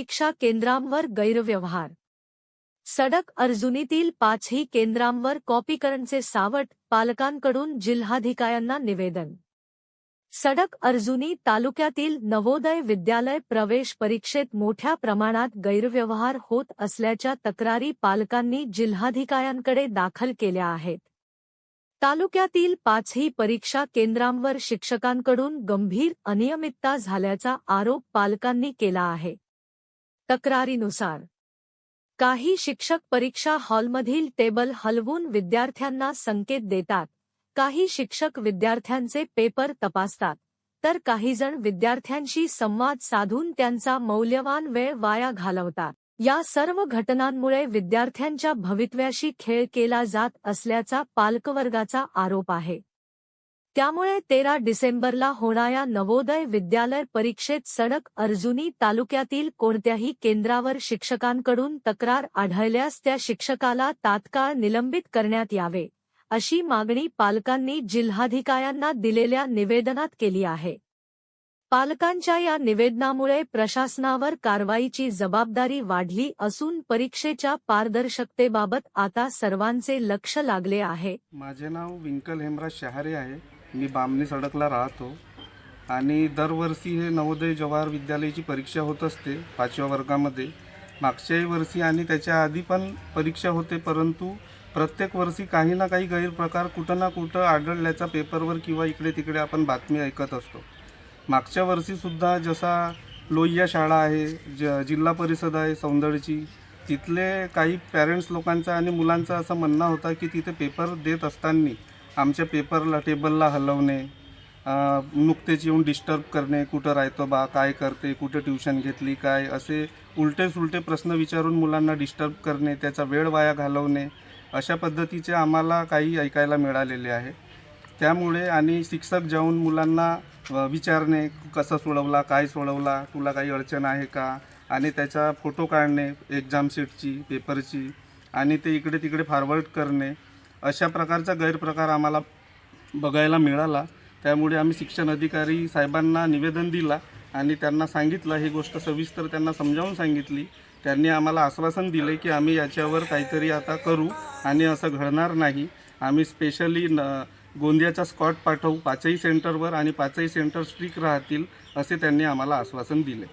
परीक्षा केंद्रांवर गैरव्यवहार। सडक अर्जुनीतील 5ही केंद्रांवर कॉपीकरणचे सावट, पालकांकडून जिल्हाधिकाऱ्यांना निवेदन। सडक अर्जुनी तालुक्यातील नवोदय विद्यालय प्रवेश परीक्षेत मोठ्या प्रमाणात गैरव्यवहार होत असल्याच्या तक्रारी पालकांनी जिल्हाधिकाऱ्यांकडे दाखल केल्या आहेत। तालुक्यातील 5ही परीक्षा केंद्रांवर शिक्षकांकडून गंभीर अनियमितता झाल्याचा आरोप पालकांनी केला आहे। तक्रारीनुसार काही शिक्षक परीक्षा हॉलमधील टेबल हलवून विद्यार्थ्यांना संकेत देतात, काही शिक्षक विद्यार्थ्यांचे पेपर तपासतात, तर काहीजण विद्यार्थ्यांशी संवाद साधून त्यांचा मौल्यवान वेळ वाया घालवतात। या सर्व घटनांमुळे विद्यार्थ्यांच्या भवितव्याशी खेळ केला जात असल्याचा पालकवर्गाचा आरोप आहे। त्यामुळे 13 डिसेंबरला होणाऱ्या नवोदय विद्यालय परीक्षेत सडक अर्जुनी तालुक्यातील कोणत्याही केंद्रावर शिक्षकांकडून तक्रार आढळल्यास त्या शिक्षकाला तात्काळ निलंबित करण्यात यावे, अशी मागणी पालकांनी जिल्हाधिकाऱ्यांना दिलेल्या निवेदनात केली आहे। पालकांच्या या निवेदनामुळे प्रशासनावर कारवाईची जबाबदारी वाढली असून परीक्षेच्या पारदर्शकतेबाबत आता सर्वांचे लक्ष लागले आहे। माझे नाव विंकल हेमराज शहारे आहे। मी बामणी सडकला राहतो आणि दरवर्षी हे नवोदय जवाहर विद्यालयाची परीक्षा होत असते 5व्या वर्गामध्ये। मागच्याही वर्षी आणि त्याच्या आधी पण परीक्षा होते, परंतु प्रत्येक वर्षी काही ना काही गैरप्रकार कुठं ना कुठं आढळल्याचा पेपरवर किंवा इकडे तिकडे आपण बातमी ऐकत असतो। मागच्या वर्षीसुद्धा जसा लोहिया शाळा आहे, जिल्हा परिषद आहे सौंदळची, तिथले काही पॅरेंट्स लोकांचा आणि मुलांचा असं म्हणणं होता की तिथे पेपर देत असताना आमच्या पेपरला टेबलला हलवणे, नुकतेच येऊन डिस्टर्ब करणे, कुठं राहतो बा, काय करते, कुठं ट्यूशन घेतली काय, असे उलटे सुलटे प्रश्न विचारून मुलांना डिस्टर्ब करणे, त्याचा वेळ वाया घालवणे, अशा पद्धतीचे आम्हाला काही ऐकायला मिळालेले आहे। त्यामुळे आणि शिक्षक जाऊन मुलांना विचारणे, कसं सोडवला, काय सोडवला, तुला काही अडचण आहे का, आणि त्याचा फोटो काढणे एक्झाम शीटची, पेपरची, आणि ते इकडे तिकडे फॉरवर्ड करणे, अशा प्रकारचा गैरप्रकार आम्हाला बघायला मिळाला। त्यामुळे आम्ही शिक्षण अधिकारी साहेबांना निवेदन दिला आणि त्यांना सांगितलं, ही गोष्ट सविस्तर त्यांना समजावून सांगितली। त्यांनी आम्हाला आश्वासन दिले की आम्ही याच्यावर काहीतरी आता करू आणि असं घडणार नाही। आम्ही स्पेशली गोंदियाचा स्कॉट पाठवू 5ही सेंटरवर आणि 5ही सेंटर स्ट्रिक्ट राहतील, असे त्यांनी आम्हाला आश्वासन दिले।